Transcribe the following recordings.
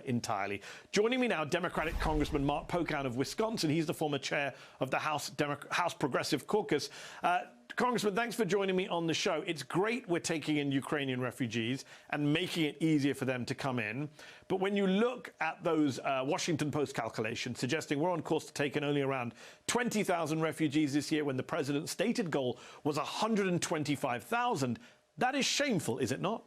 entirely. Joining me now, Democratic Congressman Mark Pocan of Wisconsin. He's the former chair of the House Progressive Caucus. Congressman, thanks for joining me on the show. It's great we're taking in Ukrainian refugees and making it easier for them to come in. But when you look at those Washington Post calculations suggesting we're on course to take in only around 20,000 refugees this year when the president's stated goal was 125,000, that is shameful, is it not?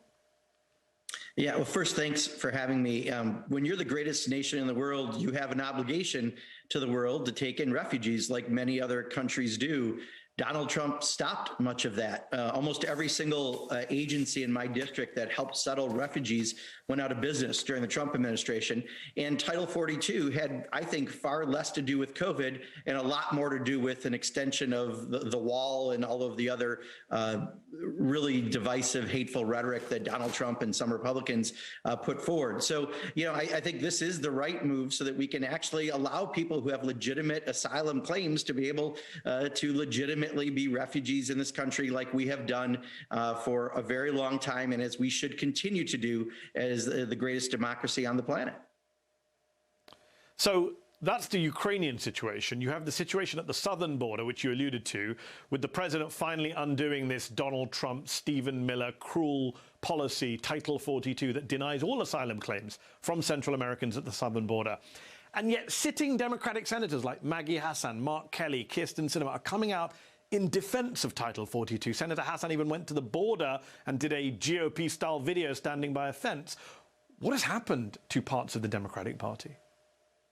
Yeah, well, first, thanks for having me. When you're the greatest nation in the world, you have an obligation to the world to take in refugees like many other countries do. Donald Trump stopped much of that. Almost every single agency in my district that helped settle refugees went out of business during the Trump administration. And Title 42 had, I think, far less to do with COVID and a lot more to do with an extension of the wall and all of the other really divisive, hateful rhetoric that Donald Trump and some Republicans put forward. So, you know, I think this is the right move so that we can actually allow people who have legitimate asylum claims to be able to legitimately be refugees in this country like we have done for a very long time, and as we should continue to do as the greatest democracy on the planet. So that's the Ukrainian situation. You have the situation at the southern border, which you alluded to, with the president finally undoing this Donald Trump, Stephen Miller, cruel policy, Title 42, that denies all asylum claims from Central Americans at the southern border. And yet sitting Democratic senators like Mehdi Hasan, Mark Kelly, Kirsten Sinema are coming out in defense of Title 42. Senator Hasan even went to the border and did a GOP-style video standing by a fence. What has happened to parts of the Democratic Party?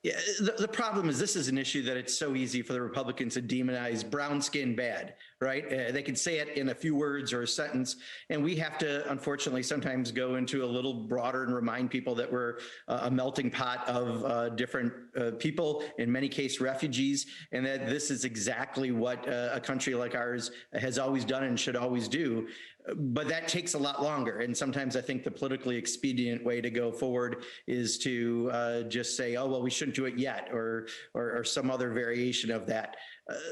Yeah, the problem is this is an issue that it's so easy for the Republicans to demonize brown skin bad, right? They can say it in a few words or a sentence, and we have to, unfortunately, sometimes go into a little broader and remind people that we're a melting pot of different people, in many cases refugees, and that this is exactly what a country like ours has always done and should always do. But that takes a lot longer. And sometimes I think the politically expedient way to go forward is to just say, oh, well, we shouldn't do it yet, or some other variation of that.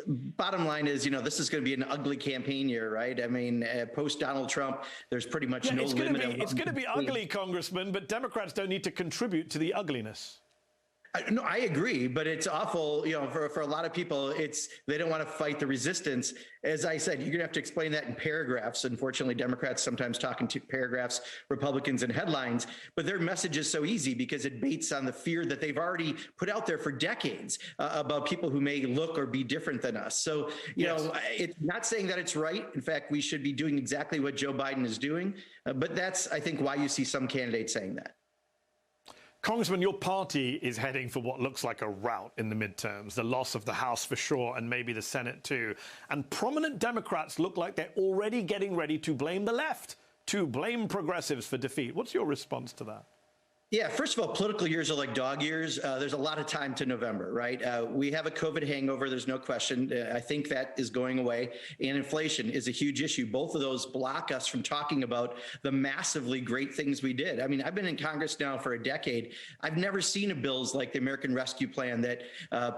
Bottom line is, you know, this is going to be an ugly campaign year, right? I mean, post Donald Trump, there's pretty much no limit. It's going to be ugly, Congressman, but Democrats don't need to contribute to the ugliness. No, I agree, but it's awful, you know, for a lot of people, they don't want to fight the resistance. As I said, you're going to have to explain that in paragraphs. Unfortunately, Democrats sometimes talk in paragraphs, Republicans in headlines, but their message is so easy because it baits on the fear that they've already put out there for decades about people who may look or be different than us. So, you know, it's not saying that it's right. In fact, we should be doing exactly what Joe Biden is doing. But that's, I think, why you see some candidates saying that. Congressman, your party is heading for what looks like a rout in the midterms, the loss of the House for sure, and maybe the Senate too. And prominent Democrats look like they're already getting ready to blame the left, to blame progressives for defeat. What's your response to that? Yeah, first of all, political years are like dog years. There's a lot of time to November, right? We have a COVID hangover. There's no question. I think that is going away. And inflation is a huge issue. Both of those block us from talking about the massively great things we did. I mean, I've been in Congress now for a decade. I've never seen a bills like the American Rescue Plan that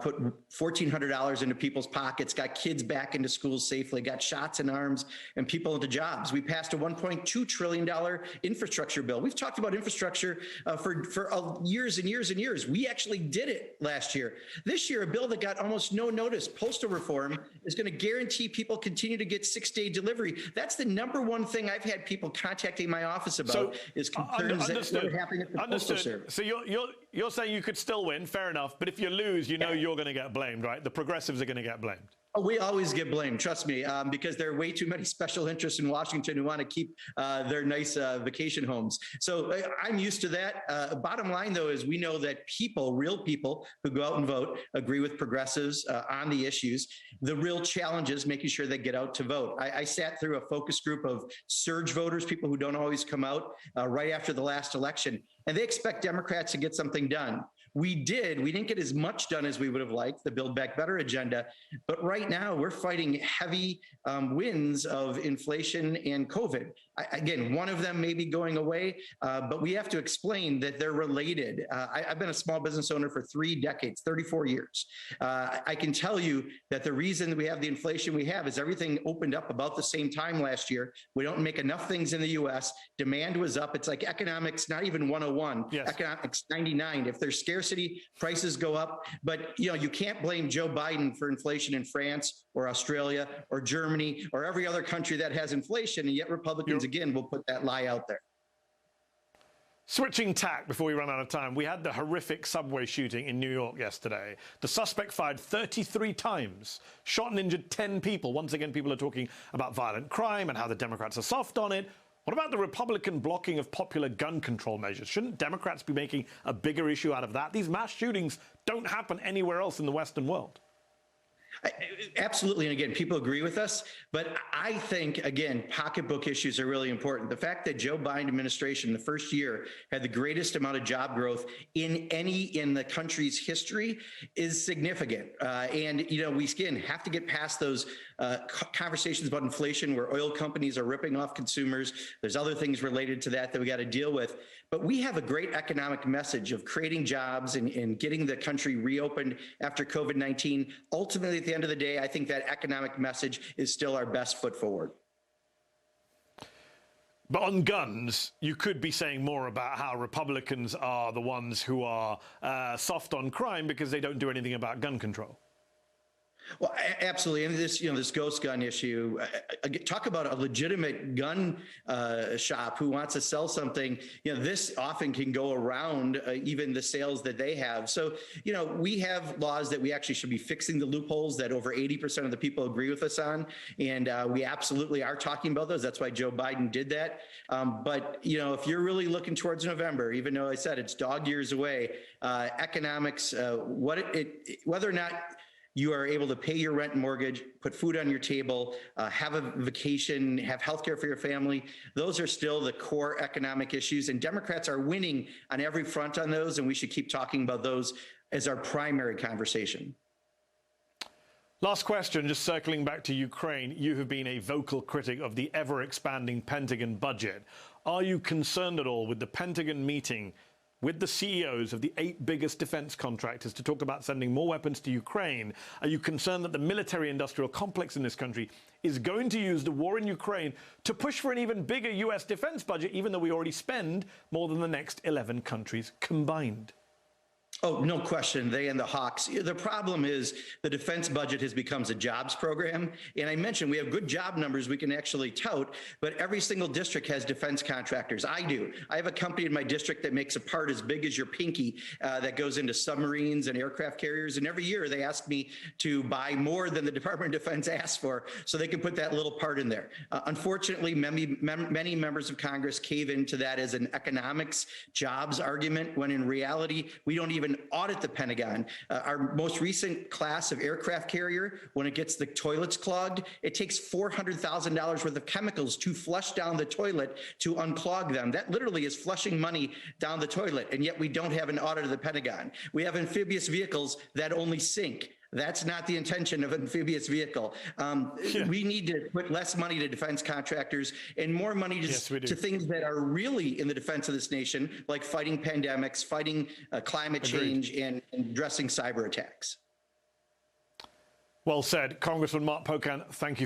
put $1,400 into people's pockets, got kids back into schools safely, got shots in arms and people into jobs. We passed a $1.2 trillion infrastructure bill. We've talked about infrastructure for years and years and years. We actually did it last year. This year, a bill that got almost no notice, postal reform, is going to guarantee people continue to get 6-day delivery. That's the #1 thing I've had people contacting my office about, is concerns that are happening at the Postal Service. So you're saying you could still win, fair enough, but if you lose, you know you're going to get blamed, right? The progressives are going to get blamed. Oh, we always get blamed, trust me, because there are way too many special interests in Washington who want to keep their nice vacation homes. So I'm used to that. Bottom line, though, is we know that people, real people who go out and vote, agree with progressives on the issues. The real challenge is making sure they get out to vote. I sat through a focus group of surge voters, people who don't always come out right after the last election, and they expect Democrats to get something done. We didn't get as much done as we would have liked, the Build Back Better agenda. But right now, we're fighting heavy winds of inflation and COVID. Again, one of them may be going away, but we have to explain that they're related. I've been a small business owner for 3 decades, 34 years. I can tell you that the reason that we have the inflation we have is everything opened up about the same time last year. We don't make enough things in the U.S. Demand was up. It's like economics, not even 101, yes. Economics 99. If there's scarcity, prices go up. But you can't blame Joe Biden for inflation in France or Australia or Germany or every other country that has inflation, and yet Republicans again will put that lie out there. Switching tack before we run out of time, we had the horrific subway shooting in New York yesterday. The suspect fired 33 times, shot and injured 10 people. Once again, people are talking about violent crime and how the Democrats are soft on it. What about the Republican blocking of popular gun control measures? Shouldn't Democrats be making a bigger issue out of that? These mass shootings don't happen anywhere else in the Western world. Absolutely. And again, people agree with us. But I think, again, pocketbook issues are really important. The fact that Joe Biden administration, the first year, had the greatest amount of job growth in the country's history is significant. And we, again, have to get past those conversations about inflation where oil companies are ripping off consumers. There's other things related to that we got to deal with. But we have a great economic message of creating jobs and getting the country reopened after COVID-19. Ultimately, at the end of the day, I think that economic message is still our best foot forward. But on guns, you could be saying more about how Republicans are the ones who are soft on crime because they don't do anything about gun control. Well, absolutely. And this ghost gun issue, talk about a legitimate gun shop who wants to sell something. This often can go around even the sales that they have. So, we have laws that we actually should be fixing the loopholes that over 80% of the people agree with us on. And we absolutely are talking about those. That's why Joe Biden did that. But, if you're really looking towards November, even though I said it's dog years away, economics, whether or not you are able to pay your rent and mortgage, put food on your table, have a vacation, have health care for your family. Those are still the core economic issues. And Democrats are winning on every front on those. And we should keep talking about those as our primary conversation. Last question, just circling back to Ukraine. You have been a vocal critic of the ever-expanding Pentagon budget. Are you concerned at all with the Pentagon meeting with the CEOs of the 8 biggest defense contractors to talk about sending more weapons to Ukraine? Are you concerned that the military-industrial complex in this country is going to use the war in Ukraine to push for an even bigger U.S. defense budget, even though we already spend more than the next 11 countries combined? Oh, no question. They and the Hawks. The problem is the defense budget has become a jobs program. And I mentioned we have good job numbers we can actually tout, but every single district has defense contractors. I do. I have a company in my district that makes a part as big as your pinky that goes into submarines and aircraft carriers. And every year they ask me to buy more than the Department of Defense asks for so they can put that little part in there. Unfortunately, many members of Congress cave into that as an economics jobs argument, when in reality, we don't even audit the Pentagon. Our most recent class of aircraft carrier, when it gets the toilets clogged, it takes $400,000 worth of chemicals to flush down the toilet to unclog them. That literally is flushing money down the toilet, and yet we don't have an audit of the Pentagon. We have amphibious vehicles that only sink. That's not the intention of an amphibious vehicle. We need to put less money to defense contractors and more money to things that are really in the defense of this nation, like fighting pandemics, fighting climate change, and addressing cyber attacks. Well said. Congressman Mark Pocan, thank you.